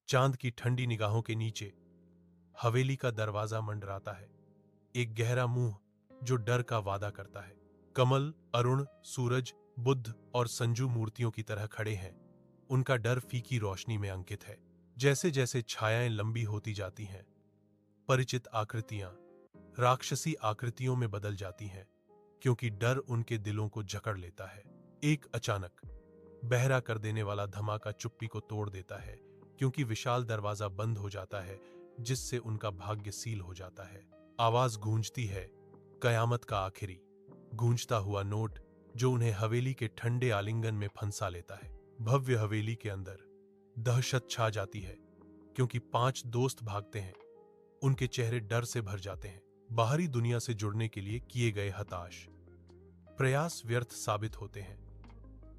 चांद की ठंडी निगाहों के नीचे हवेली का दरवाजा मंडराता है, एक गहरा मुंह जो डर का वादा करता है। कमल, अरुण, सूरज, बुद्ध और संजू मूर्तियों की तरह खड़े हैं। उनका डर फीकी रोशनी में अंकित है। जैसे जैसे छायाएं लंबी होती जाती हैं, परिचित आकृतियां राक्षसी आकृतियों में बदल जाती हैं, क्योंकि डर उनके दिलों को जकड़ लेता है। एक अचानक बहरा कर देने वाला धमाका चुप्पी को तोड़ देता है, क्योंकि विशाल दरवाजा बंद हो जाता है, जिससे उनका भाग्य सील हो जाता है। आवाज गूंजती है, कयामत का आखिरी गूंजता हुआ नोट, जो उन्हें हवेली के ठंडे आलिंगन में फंसा लेता है। भव्य हवेली के अंदर दहशत छा जाती है, क्योंकि 5 दोस्त भागते हैं। उनके चेहरे डर से भर जाते हैं। बाहरी दुनिया से जुड़ने के लिए किए गए हताश प्रयास व्यर्थ साबित होते हैं,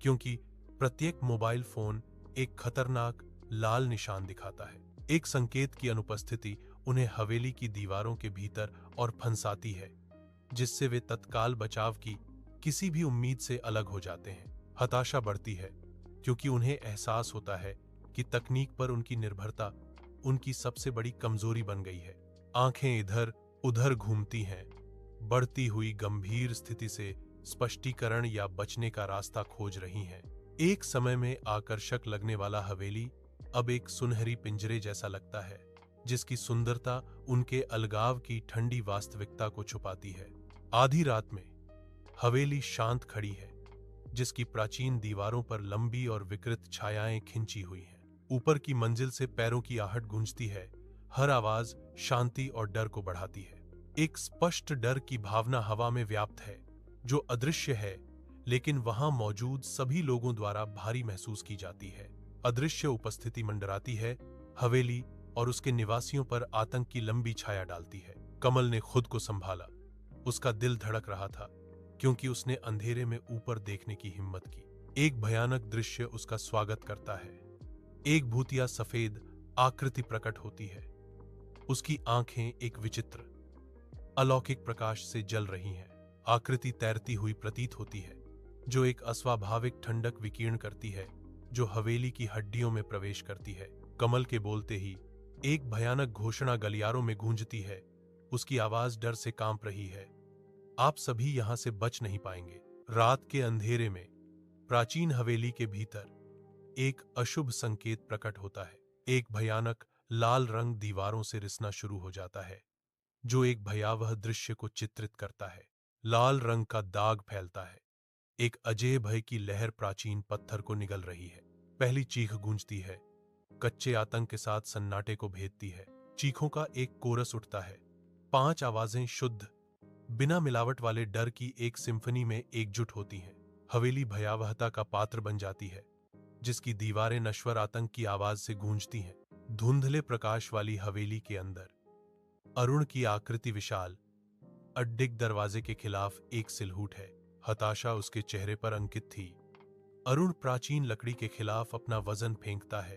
क्योंकि प्रत्येक मोबाइल फोन एक खतरनाक लाल निशान दिखाता है, एक संकेत की अनुपस्थिति उन्हें हवेली की दीवारों के भीतर और फंसाती है, जिससे वे तत्काल बचाव की किसी भी उम्मीद से अलग हो जाते हैं। हताशा बढ़ती है, क्योंकि उन्हें एहसास होता है कि तकनीक पर उनकी निर्भरता उनकी सबसे बड़ी कमजोरी बन गई है। आंखें इधर उधर घूमती हैं, बढ़ती हुई गंभीर स्थिति से स्पष्टीकरण या बचने का रास्ता खोज रही हैं। एक समय में आकर्षक लगने वाला हवेली अब एक सुनहरी पिंजरे जैसा लगता है, जिसकी सुंदरता उनके अलगाव की ठंडी वास्तविकता को छुपाती है। आधी रात में हवेली शांत खड़ी है, जिसकी प्राचीन दीवारों पर लंबी और विकृत छायाएं खिंची हुई हैं। ऊपर की मंजिल से पैरों की आहट गूंजती है, हर आवाज शांति और डर को बढ़ाती है। एक स्पष्ट डर की भावना हवा में व्याप्त है, जो अदृश्य है, लेकिन वहां मौजूद सभी लोगों द्वारा भारी महसूस की जाती है। अदृश्य उपस्थिति मंडराती है, हवेली और उसके निवासियों पर आतंक की लंबी छाया डालती है। कमल ने खुद को संभाला। उसका दिल धड़क रहा था, क्योंकि उसने अंधेरे में ऊपर देखने की हिम्मत की। एक भयानक दृश्य उसका स्वागत करता है। एक भूतिया सफेद आकृति प्रकट होती है। उसकी आंखें एक विचित्र अलौकिक प्रकाश से जल रही हैं। आकृति तैरती हुई प्रतीत होती है, जो एक अस्वाभाविक ठंडक विकीर्ण करती है, जो हवेली की हड्डियों में प्रवेश करती है। कमल के बोलते ही एक भयानक घोषणा गलियारों में गूंजती है। उसकी आवाज डर से कांप रही है। आप सभी यहां से बच नहीं पाएंगे। रात के अंधेरे में प्राचीन हवेली के भीतर एक अशुभ संकेत प्रकट होता है। एक भयानक लाल रंग दीवारों से रिसना शुरू हो जाता है, जो एक भयावह दृश्य को चित्रित करता है। लाल रंग का दाग फैलता है। एक अजय भय की लहर प्राचीन पत्थर को निगल रही है। पहली चीख गूंजती है, कच्चे आतंक के साथ सन्नाटे को भेदती है। चीखों का एक कोरस उठता है। 5 आवाजें शुद्ध, बिना मिलावट वाले डर की एक सिम्फनी में एकजुट होती हैं। हवेली भयावहता का पात्र बन जाती है, जिसकी दीवारें नश्वर आतंक की आवाज से गूंजती हैं। धुंधले प्रकाश वाली हवेली के अंदर अरुण की आकृति विशाल, अड्डिक दरवाजे के खिलाफ एक सिलहूट है। हताशा उसके चेहरे पर अंकित थी। अरुण प्राचीन लकड़ी के खिलाफ अपना वजन फेंकता है।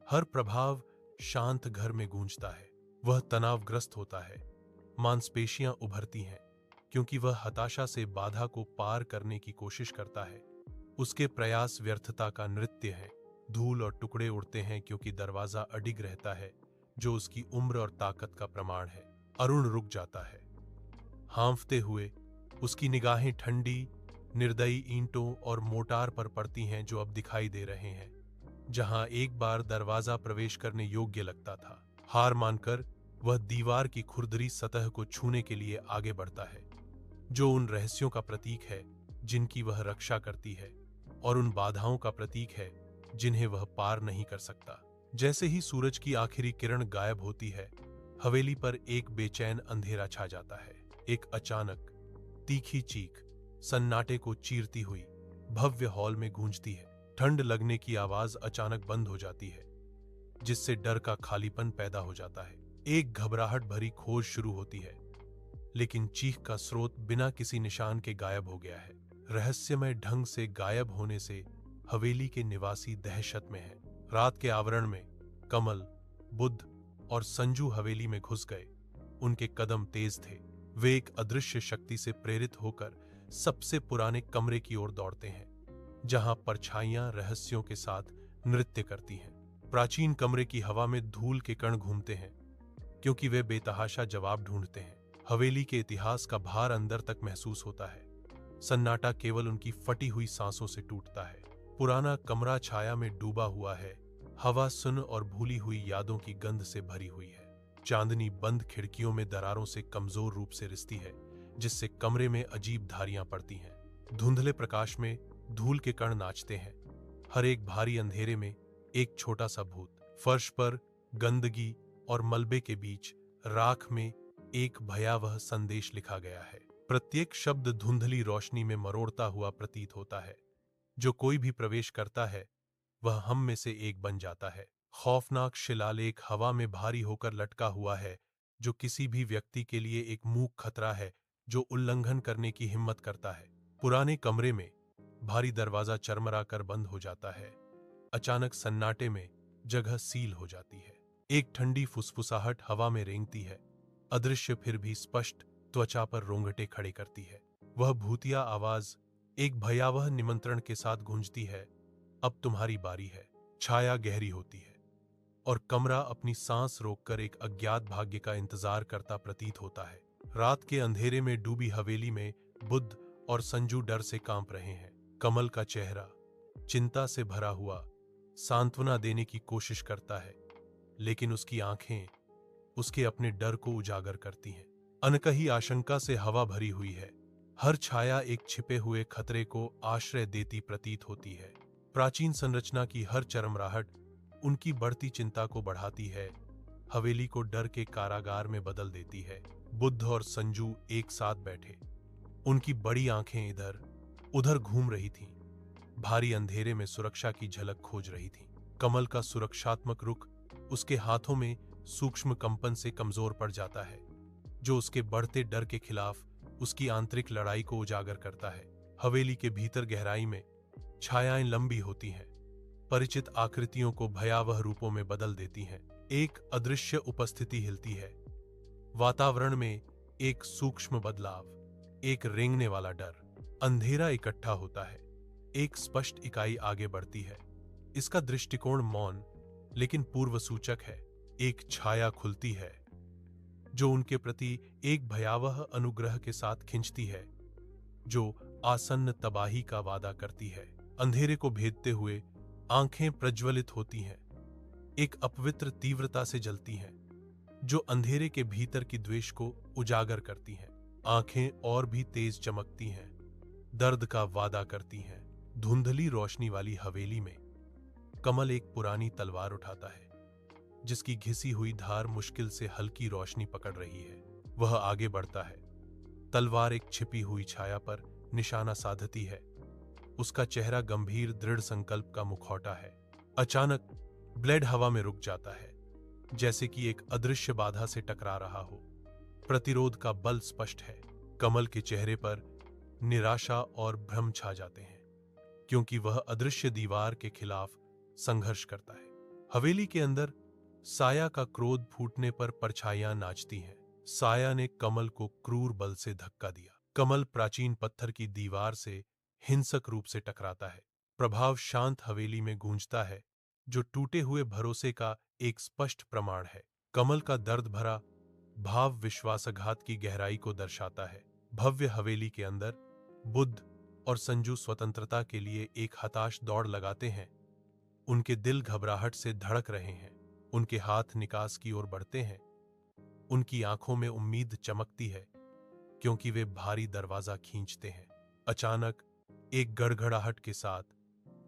हर प्रभाव शांत घर में गूंजता है। वह तनावग्रस्त होता है। मांसपेशियां उभरती हैं, क्योंकि वह हताशा से बाधा को पार करने की कोशिश करता है। उसके प्रयास व्यर्थता का नृत्य है। धूल और टुकड़े उड़ते हैं, क्योंकि दरवाजा अडिग रहता है, जो उसकी उम्र और ताकत का प्रमाण है। अरुण रुक जाता है, हांफते हुए। उसकी निगाहें ठंडी, निर्दयी ईंटों और मोटार पर पड़ती हैं, जो अब दिखाई दे रहे हैं, जहां एक बार दरवाजा प्रवेश करने योग्य लगता था। हार मानकर वह दीवार की खुरदरी सतह को छूने के लिए आगे बढ़ता है, जो उन रहस्यों का प्रतीक है जिनकी वह रक्षा करती है, और उन बाधाओं का प्रतीक है जिन्हें वह पार नहीं कर सकता। जैसे ही सूरज की आखिरी किरण गायब होती है, हवेली पर एक बेचैन अंधेरा छा जाता है। एक अचानक तीखी चीख सन्नाटे को चीरती हुई भव्य हॉल में गूंजती है। ठंड लगने की आवाज अचानक बंद हो जाती है, जिससे डर का खालीपन पैदा हो जाता है। एक घबराहट भरी खोज शुरू होती है, लेकिन चीख का स्रोत बिना किसी निशान के गायब हो गया है। रहस्यमय ढंग से गायब होने से हवेली के निवासी दहशत में हैं। रात के आवरण में कमल, बुद्ध और संजू हवेली में घुस गए। उनके कदम तेज थे। वे एक अदृश्य शक्ति से प्रेरित होकर सबसे पुराने कमरे की ओर दौड़ते हैं, जहां परछाइयां रहस्यों के साथ नृत्य करती हैं। प्राचीन कमरे की हवा में धूल के कण घूमते हैं, क्योंकि वे बेतहाशा जवाब ढूंढते हैं। हवेली के इतिहास का भार अंदर तक महसूस होता है। सन्नाटा केवल उनकी फटी हुई सांसों से टूटता है। पुराना कमरा छाया में डूबा हुआ है। हवा सुन्न और भूली हुई यादों की गंध से भरी हुई है। चांदनी बंद खिड़कियों में दरारों से कमजोर रूप से रिसती है, जिससे कमरे में अजीब धारियां पड़ती हैं। धुंधले प्रकाश में धूल के कण नाचते हैं। हर एक भारी अंधेरे में एक छोटा सा भूत। फर्श पर गंदगी और मलबे के बीच राख में एक भयावह संदेश लिखा गया है। प्रत्येक शब्द धुंधली रोशनी में मरोड़ता हुआ प्रतीत होता है। जो कोई भी प्रवेश करता है वह हम में से एक बन जाता है। खौफनाक शिलालेख हवा में भारी होकर लटका हुआ है, जो किसी भी व्यक्ति के लिए एक मूक खतरा है जो उल्लंघन करने की हिम्मत करता है। पुराने कमरे में भारी दरवाजा चरमरा कर बंद हो जाता है। अचानक सन्नाटे में जगह सील हो जाती है। एक ठंडी फुसफुसाहट हवा में रेंगती है। अदृश्य फिर भी स्पष्ट त्वचा पर रोंगटे खड़े करती है। वह भूतिया आवाज एक भयावह निमंत्रण के साथ गूंजती है, अब तुम्हारी बारी है। छाया गहरी होती है और कमरा अपनी सांस रोककर एक अज्ञात भाग्य का इंतजार करता प्रतीत होता है। रात के अंधेरे में डूबी हवेली में बुद्ध और संजू डर से कांप रहे हैं। कमल का चेहरा चिंता से भरा हुआ सांत्वना देने की कोशिश करता है, लेकिन उसकी आंखें उसके अपने डर को उजागर करती हैं। अनकही आशंका से हवा भरी हुई है। हर छाया एक छिपे हुए खतरे को आश्रय देती प्रतीत होती है। प्राचीन संरचना की हर चरमराहट उनकी बढ़ती चिंता को बढ़ाती है, हवेली को डर के कारागार में बदल देती है। बुद्ध और संजू एक साथ बैठे, उनकी बड़ी आंखें इधर उधर घूम रही थीं, भारी अंधेरे में सुरक्षा की झलक खोज रही थीं। कमल का सुरक्षात्मक रुख उसके हाथों में सूक्ष्म कंपन से कमजोर पड़ जाता है, जो उसके बढ़ते डर के खिलाफ उसकी आंतरिक लड़ाई को उजागर करता है। हवेली के भीतर गहराई में छायाएं लंबी होती हैं, परिचित आकृतियों को भयावह रूपों में बदल देती हैं। एक अदृश्य उपस्थिति हिलती है। वातावरण में एक सूक्ष्म बदलाव, एक रेंगने वाला डर। अंधेरा इकट्ठा होता है, एक स्पष्ट इकाई आगे बढ़ती है। इसका दृष्टिकोण मौन लेकिन पूर्व सूचक है। एक छाया खुलती है जो उनके प्रति एक भयावह अनुग्रह के साथ खिंचती है, जो आसन्न तबाही का वादा करती है। अंधेरे को भेदते हुए आंखें प्रज्वलित होती हैं, एक अपवित्र तीव्रता से जलती हैं, जो अंधेरे के भीतर की द्वेष को उजागर करती हैं। आंखें और भी तेज चमकती हैं, दर्द का वादा करती हैं। धुंधली रोशनी वाली हवेली में कमल एक पुरानी तलवार उठाता है, जिसकी घिसी हुई धार मुश्किल से हल्की रोशनी पकड़ रही है। वह आगे बढ़ता है, तलवार एक छिपी हुई छाया पर निशाना साधती है। उसका चेहरा गंभीर दृढ़ संकल्प का मुखौटा है। अचानक ब्लेड हवा में रुक जाता है, जैसे कि एक अदृश्य बाधा से टकरा रहा हो। प्रतिरोध का बल स्पष्ट है। कमल के चेहरे पर निराशा और भ्रम छा जाते हैं, क्योंकि वह अदृश्य दीवार के खिलाफ संघर्ष करता है। हवेली के अंदर साया का क्रोध फूटने पर परछाइयां नाचती हैं। साया ने कमल को क्रूर बल से धक्का दिया। कमल प्राचीन पत्थर की दीवार से हिंसक रूप से टकराता है। प्रभाव शांत हवेली में गूंजता है, जो टूटे हुए भरोसे का एक स्पष्ट प्रमाण है। कमल का दर्द भरा भाव विश्वासघात की गहराई को दर्शाता है। भव्य हवेली के अंदर बुद्ध और संजू स्वतंत्रता के लिए एक हताश दौड़ लगाते हैं। उनके दिल घबराहट से धड़क रहे हैं, उनके हाथ निकास की ओर बढ़ते हैं, उनकी आंखों में उम्मीद चमकती है, क्योंकि वे भारी दरवाजा खींचते हैं। अचानक एक गड़गड़ाहट के साथ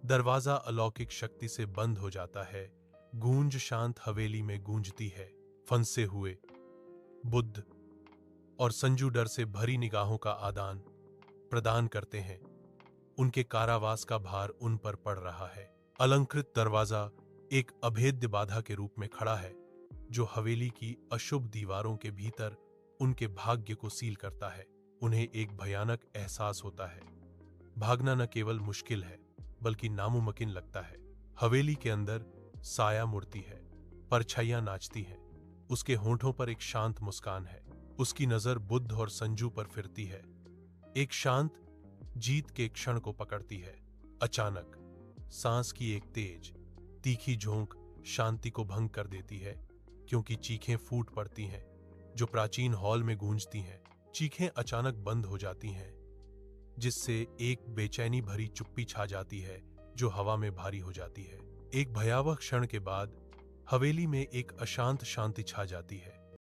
दरवाजा अलौकिक शक्ति से बंद हो जाता है। गूंज शांत हवेली में गूंजती है। फंसे हुए बुद्ध और संजू डर से भरी निगाहों का आदान प्रदान करते हैं। उनके कारावास का भार उन पर पड़ रहा है। अलंकृत दरवाजा एक अभेद्य बाधा के रूप में खड़ा है, जो हवेली की अशुभ दीवारों के भीतर उनके भाग्य को सील करता है। उन्हें एक भयानक एहसास होता है। भागना न केवल मुश्किल है, बल्कि नामुमकिन लगता है। हवेली के अंदर साया मुड़ती है, परछाइयां नाचती हैं। उसके होंठों पर एक शांत मुस्कान है। उसकी नजर बुद्ध और संजू पर फिरती है, एक शांत जीत के क्षण को पकड़ती है। अचानक सांस की एक तेज तीखी झोंक शांति को भंग कर देती है, क्योंकि चीखें फूट पड़ती हैं जो प्राचीन हॉल में गूंजती हैं। चीखें अचानक बंद हो जाती हैं, जिससे एक बेचैनी भरी चुप्पी छा जाती है जो हवा में भारी हो जाती है। एक भयावह क्षण के बाद हवेली में एक अशांत शांति छा जाती है।